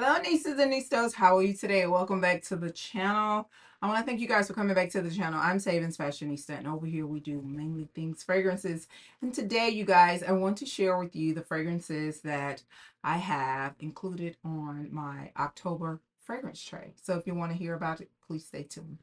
Hello, Nistas and Nistas. How are you today? Welcome back to the channel. I want to thank you guys for coming back to the channel. I'm SavingsFashionista, and over here we do mainly things fragrances. And today, you guys, I want to share with you the fragrances that I have included on my October fragrance tray. So if you want to hear about it, please stay tuned.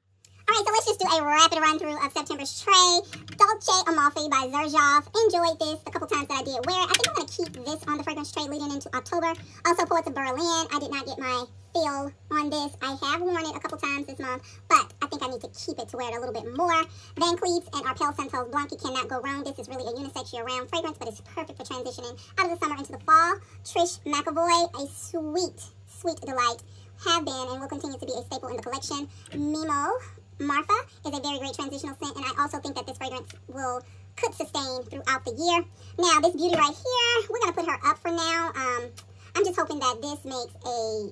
Alright, so let's just do a rapid run through of September's tray. Dolce Amalfi by Xerjoff. Enjoyed this the couple times that I did wear it. I think I'm going to keep this on the fragrance tray leading into October. Also Ports of Berlin. I did not get my fill on this. I have worn it a couple times this month, but I think I need to keep it to wear it a little bit more. Van Cleef's and Arpels Santos Blanc. You cannot go wrong. This is really a unisex year-round fragrance, but it's perfect for transitioning out of the summer into the fall. Trish McAvoy, a sweet delight. Have been and will continue to be a staple in the collection. Mimo Marfa is a very great transitional scent, and I also think that this fragrance could sustain throughout the year. Now, this beauty right here, we're going to put her up for now. I'm just hoping that this makes a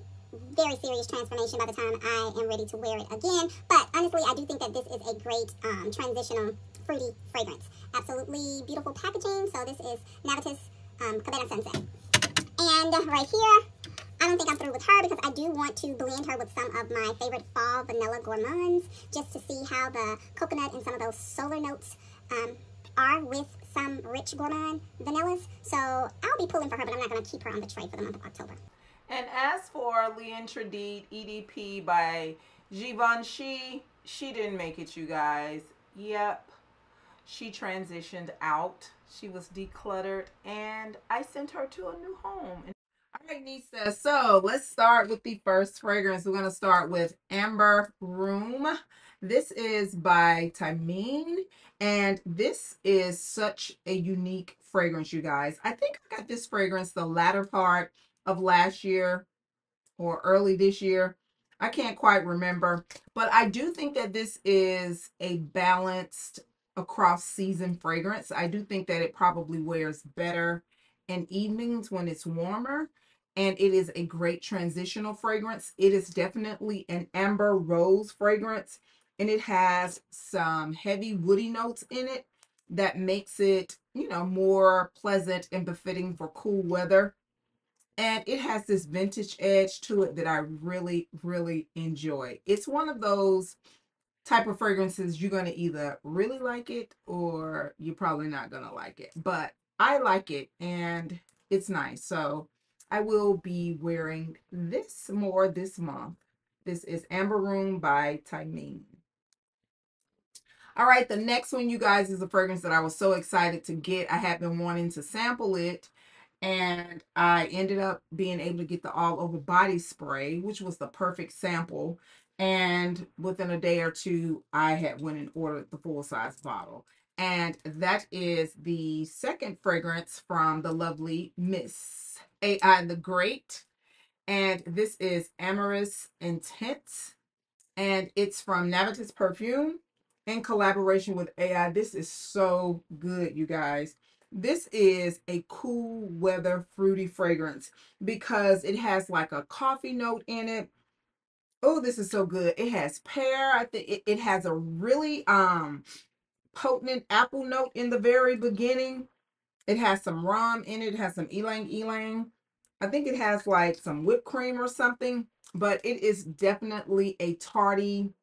very serious transformation by the time I am ready to wear it again. But honestly, I do think that this is a great transitional fruity fragrance. Absolutely beautiful packaging. So this is Navitus Cabana Sunset. And right here, I don't think I'm through with her because I do want to blend her with some of my favorite fall vanilla gourmands just to see how the coconut and some of those solar notes are with some rich gourmand vanillas. So I'll be pulling for her, but I'm not going to keep her on the tray for the month of October. And as for L'Interdit EDP by Givenchy, she didn't make it, you guys. Yep, she transitioned out. She was decluttered, and I sent her to a new home. All right, Nistas, so let's start with the first fragrance. We're going to start with Amber Room. This is by Thameen, and this is such a unique fragrance, you guys. I think I got this fragrance the latter part of last year or early this year. I can't quite remember, but I do think that this is a balanced across season fragrance. I do think that it probably wears better in evenings when it's warmer, and it is a great transitional fragrance. It is definitely an amber rose fragrance, and it has some heavy woody notes in it that makes it, you know, more pleasant and befitting for cool weather. And it has this vintage edge to it that I really, really enjoy. It's one of those type of fragrances you're going to either really like it or you're probably not going to like it. But I like it and it's nice. So I will be wearing this more this month. This is Amber Room by Thameen. All right, the next one, you guys, is a fragrance that I was so excited to get. I had been wanting to sample it, and I ended up being able to get the all over body spray, which was the perfect sample. And within a day or two, I had went and ordered the full size bottle. And that is the second fragrance from the lovely Miss AI the Great. And this is Amorous Intense. And it's from Navitus Perfume in collaboration with AI. This is so good, you guys. This is a cool weather fruity fragrance because it has like a coffee note in it. Oh, this is so good. It has pear. I think it has a really potent apple note in the very beginning. It has some rum in it. It has some ylang ylang. I think it has like some whipped cream or something, but it is definitely a tarty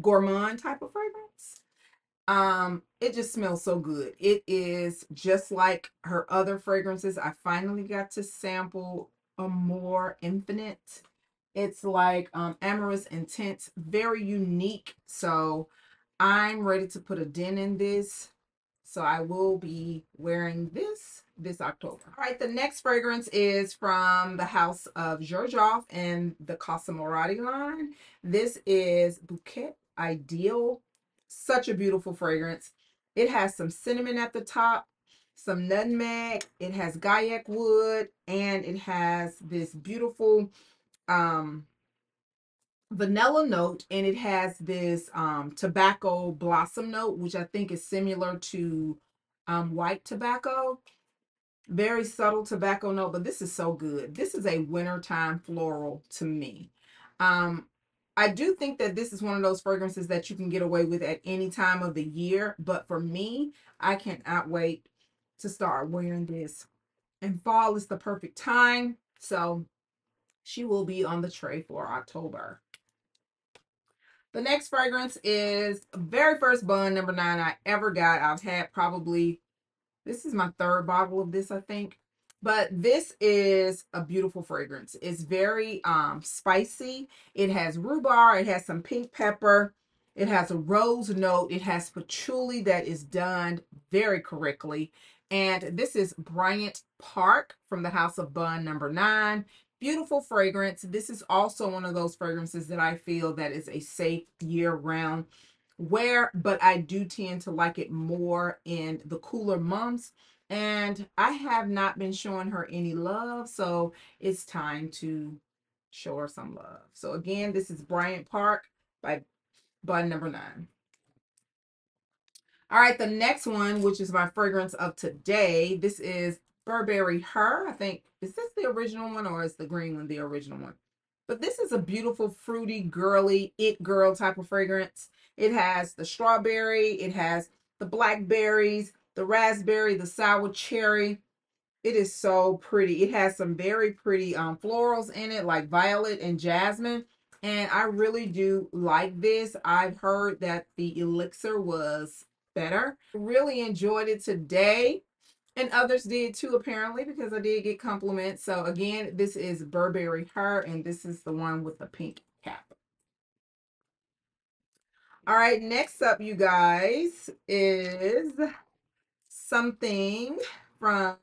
gourmand type of fragrance. It just smells so good. It is just like her other fragrances. I finally got to sample a more infinite. It's like Amorous Intense, very unique. So I'm ready to put a dent in this. So I will be wearing this October. All right, the next fragrance is from the house of Xerjoff and the Cosmorati line. This is Bouquet Ideale. Such a beautiful fragrance. It has some cinnamon at the top, some nutmeg. It has gaiac wood, and it has this beautiful vanilla note, and it has this tobacco blossom note, which I think is similar to white tobacco. Very subtle tobacco note, but this is so good. This is a wintertime floral to me. I do think that this is one of those fragrances that you can get away with at any time of the year, but for me, I cannot wait to start wearing this. And fall is the perfect time. So She will be on the tray for October. The next fragrance is very first Bun number 9 I ever got. I've had probably, this is my 3rd bottle of this, I think. But this is a beautiful fragrance. It's very spicy. It has rhubarb. It has some pink pepper. It has a rose note. It has patchouli that is done very correctly. And this is Bryant Park from the House of Bun number 9. Beautiful fragrance. This is also one of those fragrances that I feel that is a safe year-round wear, but I do tend to like it more in the cooler months. And I have not been showing her any love, so it's time to show her some love. So again, this is Bryant Park by Bun number 9. All right, the next one, which is my fragrance of today, this is Burberry Her. I think, is this the original one or is the green one the original one? But this is a beautiful, fruity, girly, it girl type of fragrance. It has the strawberry, it has the blackberries, the raspberry, the sour cherry. It is so pretty. It has some very pretty florals in it, like violet and jasmine. And I really do like this. I've heard that the elixir was better. Really enjoyed it today. And others did too, apparently, because I did get compliments. So again, this is Burberry Her, and this is the one with the pink cap. All right, next up, you guys, is something from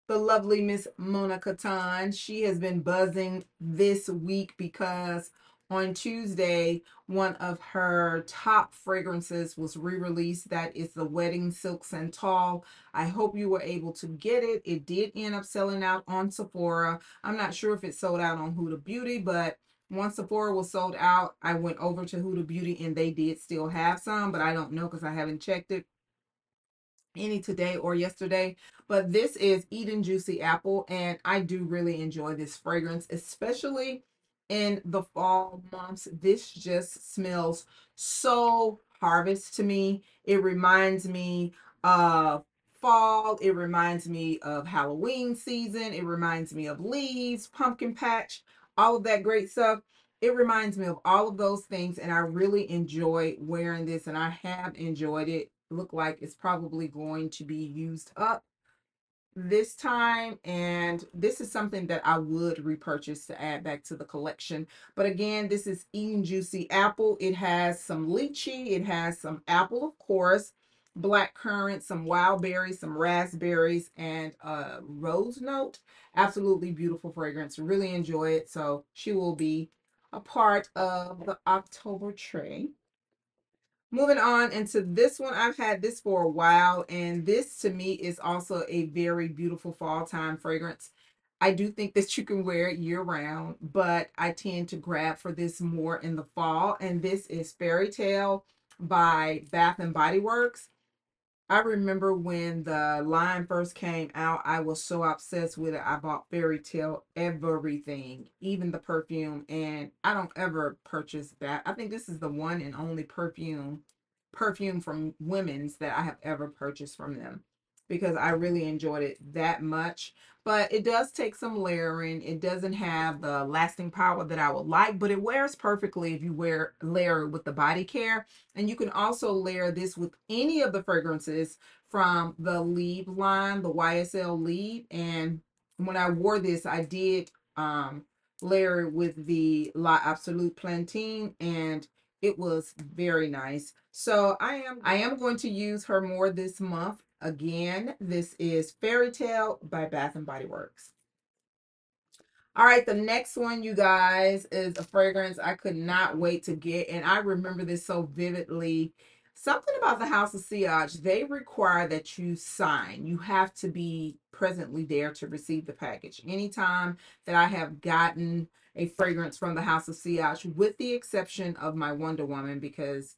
the lovely Miss Mona Katan. She has been buzzing this week because on Tuesday, one of her top fragrances was re-released. That is the Wedding Silk Santal. I hope you were able to get it. It did end up selling out on Sephora. I'm not sure if it sold out on Huda Beauty, but once Sephora was sold out, I went over to Huda Beauty and they did still have some, but I don't know because I haven't checked it any today or yesterday. But this is Eden Juicy Apple, and I do really enjoy this fragrance, especially in the fall months. This just smells so harvest to me. It reminds me of fall. It reminds me of Halloween season. It reminds me of leaves, pumpkin patch, all of that great stuff. It reminds me of all of those things, and I really enjoy wearing this, and I have enjoyed it. Look like it's probably going to be used up this time, and this is something that I would repurchase to add back to the collection. But again, this is Eden Juicy Apple. It has some lychee, it has some apple, of course, black currant, some wild berries, some raspberries, and a rose note. Absolutely beautiful fragrance. Really enjoy it. So she will be a part of the October tray. Moving on into this one, I've had this for a while, and this to me is also a very beautiful fall time fragrance. I do think that you can wear it year round, but I tend to grab for this more in the fall, and this is Fairytale by Bath and Body Works. I remember when the line first came out, I was so obsessed with it. I bought Fairytale everything, even the perfume, and I don't ever purchase that. I think this is the one and only perfume from women's that I have ever purchased from them because I really enjoyed it that much. But it does take some layering. It doesn't have the lasting power that I would like, but it wears perfectly if you layer it with the body care. And you can also layer this with any of the fragrances from the Leave line, the YSL Leave. And when I wore this, I did layer it with the La Absolute Plantain, and it was very nice. So I am going to use her more this month. Again, this is Fairytale by Bath and Body Works. All right, the next one, you guys, is a fragrance I could not wait to get, and I remember this so vividly. Something about the House of Sillage, they require that you sign. You have to be presently there to receive the package. Anytime that I have gotten a fragrance from the House of Sillage, with the exception of my Wonder Woman, because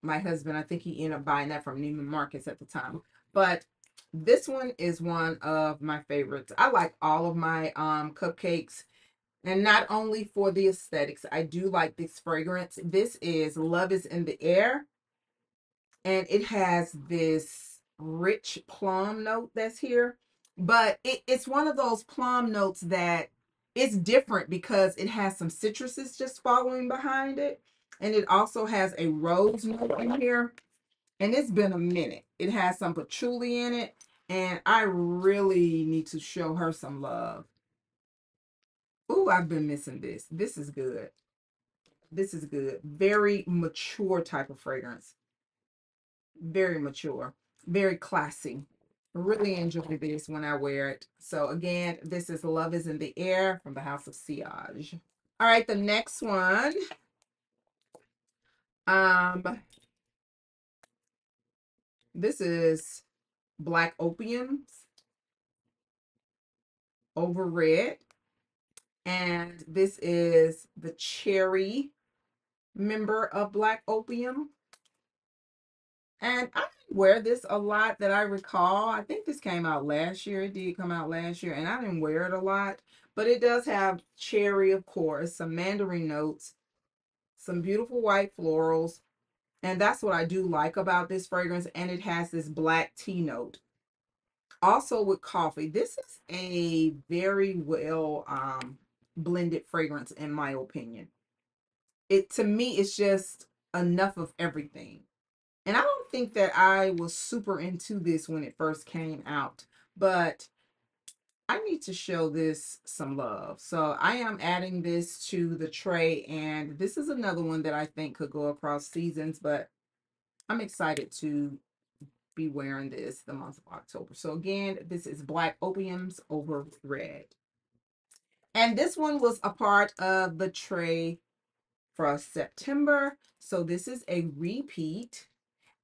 my husband, I think he ended up buying that from Neiman Marcus at the time. But this one is one of my favorites. I like all of my cupcakes, and not only for the aesthetics. I do like this fragrance. This is Love is in the Air, and it has this rich plum note that's here. But it's one of those plum notes that it's different because it has some citruses just following behind it. And it also has a rose note in here. And it's been a minute. It has some patchouli in it. And I really need to show her some love. Ooh, I've been missing this. This is good. This is good. Very mature type of fragrance. Very mature. Very classy. Really enjoy this when I wear it. So again, this is Love is in the Air from the House of Sillage. All right, the next one. This is Black Opiums over Red. And this is the cherry member of Black Opium. And I didn't wear this a lot that I recall. I think this came out last year. It did come out last year, and I didn't wear it a lot. But it does have cherry, of course, some mandarin notes, some beautiful white florals. And that's what I do like about this fragrance. And it has this black tea note. Also with coffee. This is a very well blended fragrance, in my opinion. It, to me, it's just enough of everything. And I don't think that I was super into this when it first came out, but I need to show this some love. So I am adding this to the tray, and this is another one that I think could go across seasons, but I'm excited to be wearing this the month of October. So again, this is Black Opiums over Red. And this one was a part of the tray for September. So this is a repeat.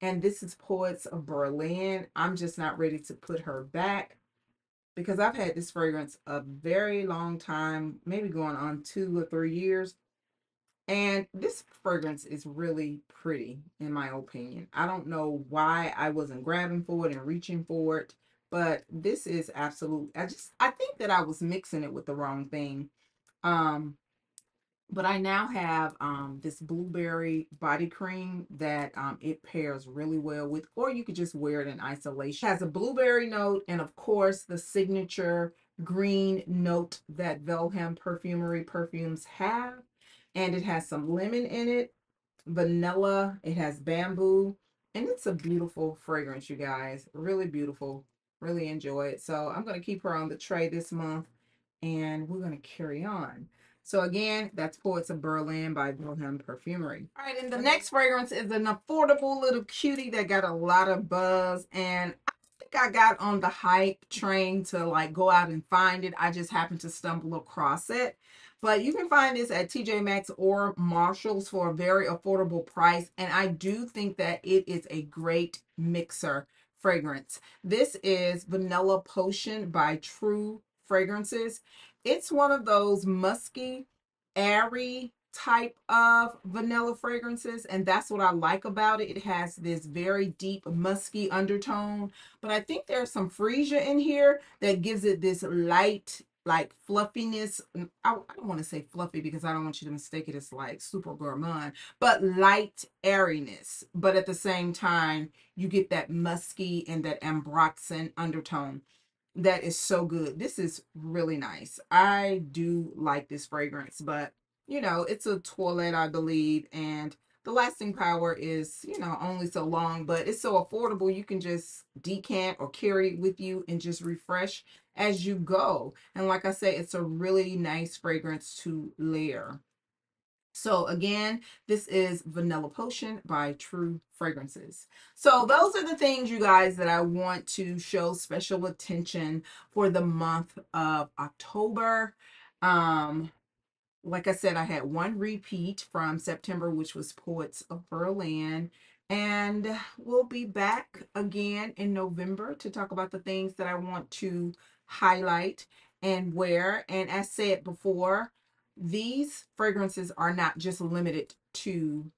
And this is Poets of Berlin. I'm just not ready to put her back because I've had this fragrance a very long time, maybe going on 2 or 3 years. And this fragrance is really pretty, in my opinion. I don't know why I wasn't grabbing for it and reaching for it, but this is absolute. I think that I was mixing it with the wrong thing. But I now have this blueberry body cream that it pairs really well with, or you could just wear it in isolation. It has a blueberry note and, of course, the signature green note that Vilhelm Parfumerie perfumes have. And it has some lemon in it, vanilla, it has bamboo, and it's a beautiful fragrance, you guys. Really beautiful. Really enjoy it. So I'm going to keep her on the tray this month, and we're going to carry on. So again, that's Poets of Berlin by Vilhelm Parfumerie. All right, and the next fragrance is an affordable little cutie that got a lot of buzz, and I think I got on the hype train to like go out and find it. I just happened to stumble across it. But you can find this at TJ Maxx or Marshall's for a very affordable price. And I do think that it is a great mixer fragrance. This is Vanilla Potion by True Fragrances. It's one of those musky, airy type of vanilla fragrances, and that's what I like about it. It has this very deep musky undertone, but I think there's some freesia in here that gives it this light, like fluffiness. I don't want to say fluffy because I don't want you to mistake it as like super gourmand, but light airiness. But at the same time, you get that musky and that ambroxan undertone. That is so good. This is really nice. I do like this fragrance, but you know, it's a toilet, I believe, and the lasting power is, you know, only so long, but it's so affordable. You can just decant or carry it with you and just refresh as you go. And like I say, it's a really nice fragrance to layer. So again, this is Vanilla Potion by True Fragrances. So those are the things, you guys, that I want to show special attention for the month of October. Like I said, I had one repeat from September, which was Poets of Berlin. And we'll be back again in November to talk about the things that I want to highlight and wear. And as said before, these fragrances are not just limited to,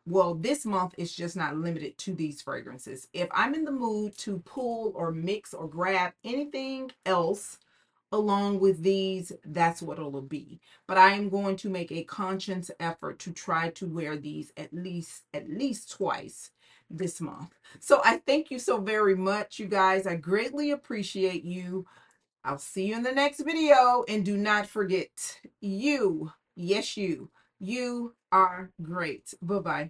well, this month is just not limited to these fragrances. If I'm in the mood to pull or mix or grab anything else along with these, that's what it'll be. But I am going to make a conscious effort to try to wear these at least twice this month. So I thank you so very much, you guys. I greatly appreciate you I'll see you in the next video. And do not forget, you, yes, you are great. Bye-bye.